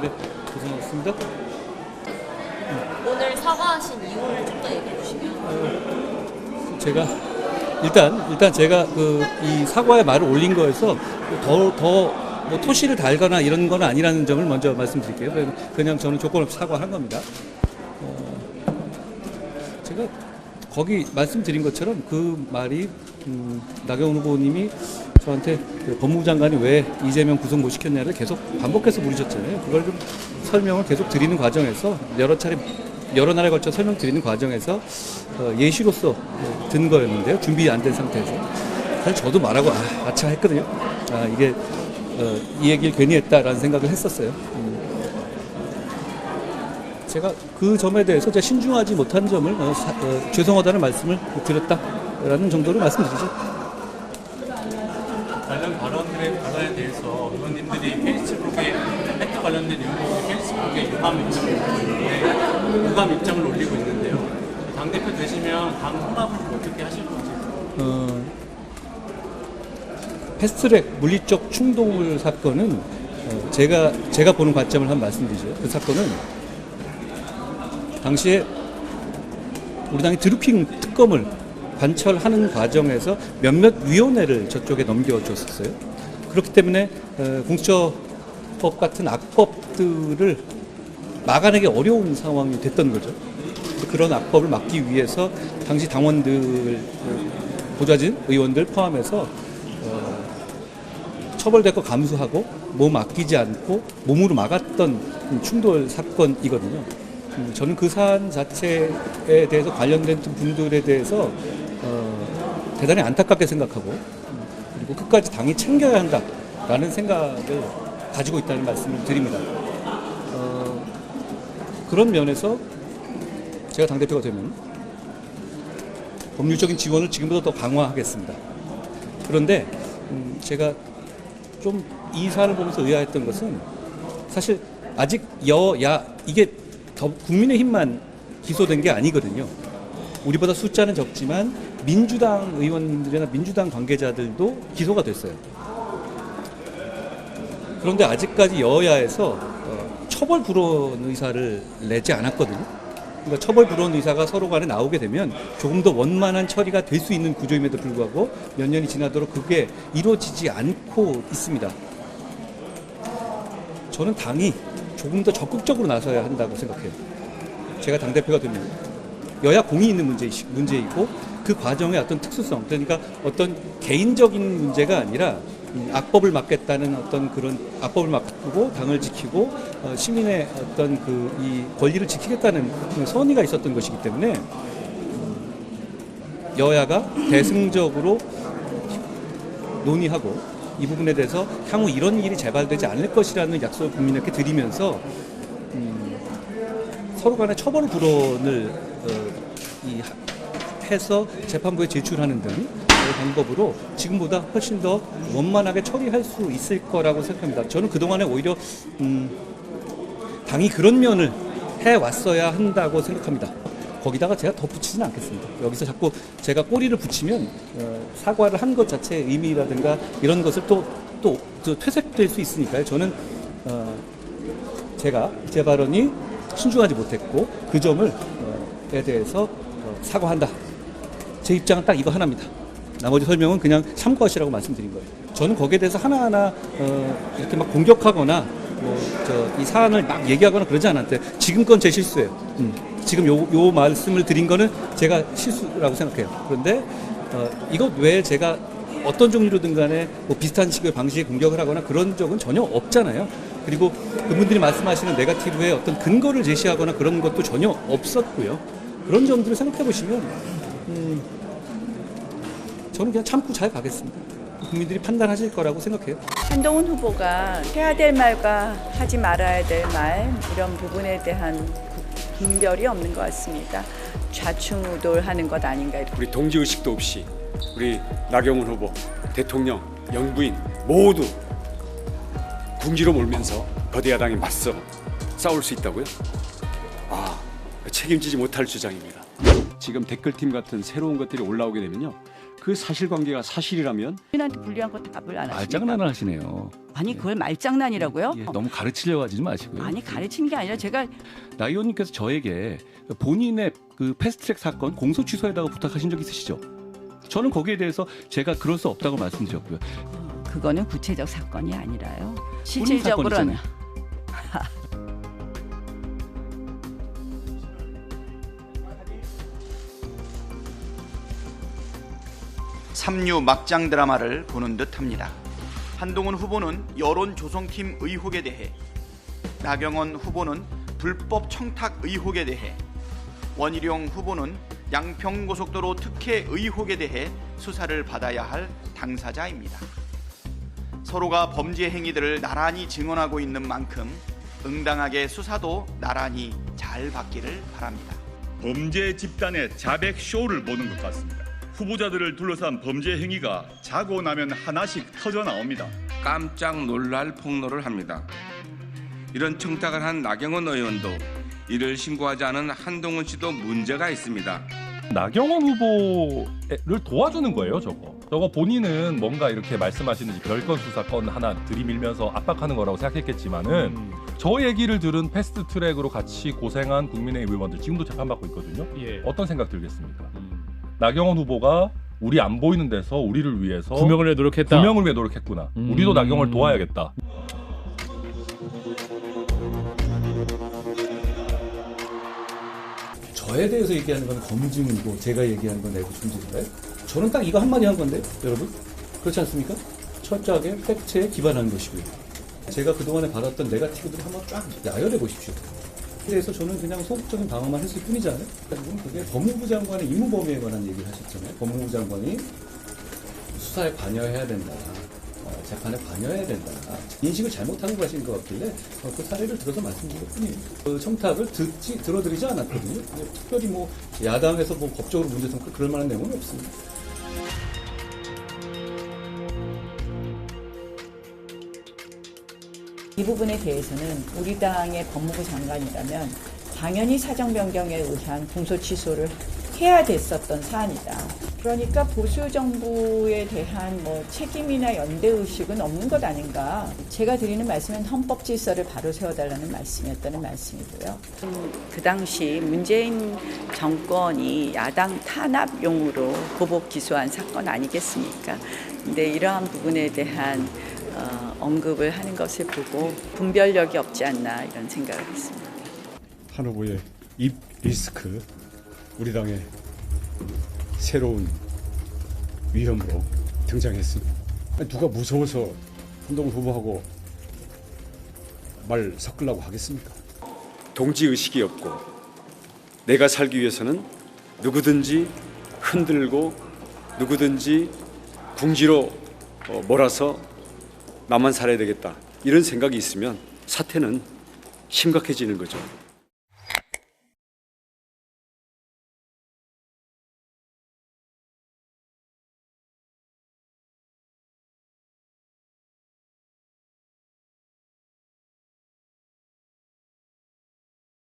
네, 고생하셨습니다. 오늘 사과하신 이유를 좀 더 얘기해 주시면. 제가 일단 제가 이 사과의 말을 올린 거에서 더 뭐 토시를 달거나 이런 건 아니라는 점을 먼저 말씀드릴게요. 그냥 저는 조건 없이 사과한 겁니다. 제가 거기 말씀드린 것처럼 그 말이 나경원 후보님이 저한테 법무부 장관이 왜 이재명 구속 못 시켰냐를 계속 반복해서 물으셨잖아요. 그걸 좀 설명을 계속 드리는 과정에서 여러 날에 걸쳐 설명드리는 과정에서 예시로서 든 거였는데요. 준비 안 된 상태에서. 사실 저도 말하고 아차 했거든요. 이게 이 얘기를 괜히 했다라는 생각을 했었어요. 제가 그 점에 대해서 제가 신중하지 못한 점을 죄송하다는 말씀을 드렸다라는 정도로 말씀드리죠. 관련 발언에 대해서 의원님들이 페이스북에 팩트 관련된 의원님들이 페이스북에 유감 입장을 올리고 있는데요. 당대표 되시면 당 혼합을 어떻게 하실 건지. 패스트트랙 물리적 충동물 사건은 제가 보는 관점을 한번 말씀드리죠. 그 사건은 당시에 우리 당이 드루킹 특검을 관철하는 과정에서 몇몇 위원회를 저쪽에 넘겨줬었어요. 그렇기 때문에 공수처법 같은 악법들을 막아내기 어려운 상황이 됐던 거죠. 그런 악법을 막기 위해서 당시 당원들, 보좌진 의원들 포함해서 처벌될 거 감수하고 몸 아끼지 않고 몸으로 막았던 충돌 사건이거든요. 저는 그 사안 자체에 대해서 관련된 분들에 대해서 대단히 안타깝게 생각하고 그리고 끝까지 당이 챙겨야 한다라는 생각을 가지고 있다는 말씀을 드립니다. 그런 면에서 제가 당대표가 되면 법률적인 지원을 지금보다 더 강화하겠습니다. 그런데 제가 좀 이 사안을 보면서 의아했던 것은 사실 아직 여야 이게 국민의힘만 기소된 게 아니거든요. 우리보다 숫자는 적지만 민주당 의원들이나 민주당 관계자들도 기소가 됐어요. 그런데 아직까지 여야에서 처벌 불원 의사를 내지 않았거든요. 그러니까 처벌 불원 의사가 서로 간에 나오게 되면 조금 더 원만한 처리가 될 수 있는 구조임에도 불구하고 몇 년이 지나도록 그게 이루어지지 않고 있습니다. 저는 당이 조금 더 적극적으로 나서야 한다고 생각해요. 제가 당대표가 되면 여야 공이 있는 문제이고 그 과정의 어떤 특수성, 그러니까 어떤 개인적인 문제가 아니라 악법을 막겠다는 어떤 그런 악법을 막고 당을 지키고 시민의 어떤 이 권리를 지키겠다는 선의가 있었던 것이기 때문에 여야가 대승적으로 논의하고 이 부분에 대해서 향후 이런 일이 재발되지 않을 것이라는 약속을 국민에게 드리면서 서로 간의 처벌 불원을 해서 재판부에 제출하는 등 방법으로 지금보다 훨씬 더 원만하게 처리할 수 있을 거라고 생각합니다. 저는 그동안에 오히려 당이 그런 면을 해왔어야 한다고 생각합니다. 거기다가 제가 더 붙이지는 않겠습니다. 여기서 자꾸 제가 꼬리를 붙이면 사과를 한 것 자체의 의미라든가 이런 것을 또 퇴색될 수 있으니까요. 저는 제 발언이 신중하지 못했고 그 점을 에 대해서 사과한다. 제 입장은 딱 이거 하나입니다. 나머지 설명은 그냥 참고하시라고 말씀드린 거예요. 저는 거기에 대해서 하나하나 이렇게 막 공격하거나 이 사안을 막 얘기하거나 그러지 않았는데 지금 건 제 실수예요. 지금 요 말씀을 드린 거는 제가 실수라고 생각해요. 그런데 이것 외에 제가 어떤 종류로든 간에 뭐 비슷한 식의 방식의 공격을 하거나 그런 적은 전혀 없잖아요. 그리고 그분들이 말씀하시는 네거티브의 어떤 근거를 제시하거나 그런 것도 전혀 없었고요. 그런 점들을 생각해 보시면 저는 그냥 참고 잘 가겠습니다. 국민들이 판단하실 거라고 생각해요. 한동훈 후보가 해야 될 말과 하지 말아야 될 말 이런 부분에 대한 분별이 없는 것 같습니다. 좌충우돌하는 것 아닌가. 우리 동지의식도 없이 우리 나경원 후보, 대통령, 영부인 모두 궁지로 몰면서 거대 야당에 맞서 싸울 수 있다고요? 책임지지 못할 주장입니다. 지금 댓글팀 같은 새로운 것들이 올라오게 되면요, 그 사실관계가 사실이라면 본인한테 불리한 거 답을 안 하십니까? 말장난을 하시네요. 아니 그걸 말장난이라고요? 예, 너무 가르치려고 하지 마시고요. 아니 가르친 게 아니라 제가 나 의원님께서 저에게 본인의 그 패스트트랙 사건 공소 취소해달라고 부탁하신 적 있으시죠? 저는 거기에 대해서 제가 그럴 수 없다고 말씀드렸고요. 그거는 구체적 사건이 아니라요. 본인 실질적으로는 사건이잖아요. 삼류 막장 드라마를 보는 듯합니다. 한동훈 후보는 여론 조성팀 의혹에 대해, 나경원 후보는 불법 청탁 의혹에 대해, 원희룡 후보는 양평고속도로 특혜 의혹에 대해 수사를 받아야 할 당사자입니다. 서로가 범죄 행위들을 나란히 증언하고 있는 만큼 응당하게 수사도 나란히 잘 받기를 바랍니다. 범죄 집단의 자백 쇼를 보는 것 같습니다. 후보자들을 둘러싼 범죄 행위가 자고 나면 하나씩 터져 나옵니다. 깜짝 놀랄 폭로를 합니다. 이런 청탁을 한 나경원 의원도 이를 신고하지 않은 한동훈 씨도 문제가 있습니다. 나경원 후보를 도와주는 거예요, 저거 본인은 뭔가 이렇게 말씀하시는 별건 수사건 하나 들이밀면서 압박하는 거라고 생각했겠지만은 저 얘기를 들은 패스트 트랙으로 같이 고생한 국민의힘 의원들 지금도 재판받고 있거든요. 어떤 생각 들겠습니까? 나경원 후보가 우리 안 보이는 데서 우리를 위해서 구명을 위해 노력했다. 구명을 위해 노력했구나. 우리도 나경원을 도와야겠다. 저에 대해서 얘기하는 건 검증이고 제가 얘기하는 건 내부 충질인가요? 저는 딱 이거 한마디 한 건데 여러분 그렇지 않습니까? 철저하게 팩트에 기반한 것이고요. 제가 그동안에 받았던 네거티브들을 한번 쫙 나열해 보십시오. 그래서 저는 그냥 소극적인 방어만 했을 뿐이잖아요. 지금 그게 법무부 장관의 임무 범위에 관한 얘기를 하셨잖아요. 법무부 장관이 수사에 관여해야 된다. 재판에 관여해야 된다. 인식을 잘못하고 가신 것 같길래 그 사례를 들어서 말씀드릴 뿐이에요. 그 청탁을 들어드리지 않았거든요. 특별히 뭐 야당에서 뭐 법적으로 문제 삼고 그럴 만한 내용은 없습니다. 이 부분에 대해서는 우리 당의 법무부 장관이라면 당연히 사정 변경에 의한 공소 취소를 해야 됐었던 사안이다. 그러니까 보수 정부에 대한 뭐 책임이나 연대 의식은 없는 것 아닌가. 제가 드리는 말씀은 헌법 질서를 바로 세워달라는 말씀이었다는 말씀이고요. 그 당시 문재인 정권이 야당 탄압용으로 보복 기소한 사건 아니겠습니까? 근데 이러한 부분에 대한 언급을 하는 것을 보고 분별력이 없지 않나 이런 생각을 했습니다. 한 후보의 입 리스크, 우리 당의 새로운 위험으로 등장했습니다. 누가 무서워서 한동훈 후보하고 말 섞으려고 하겠습니까? 동지의식이 없고 내가 살기 위해서는 누구든지 흔들고 누구든지 궁지로 몰아서 나만 살아야 되겠다 이런 생각이 있으면 사태는 심각해지는 거죠.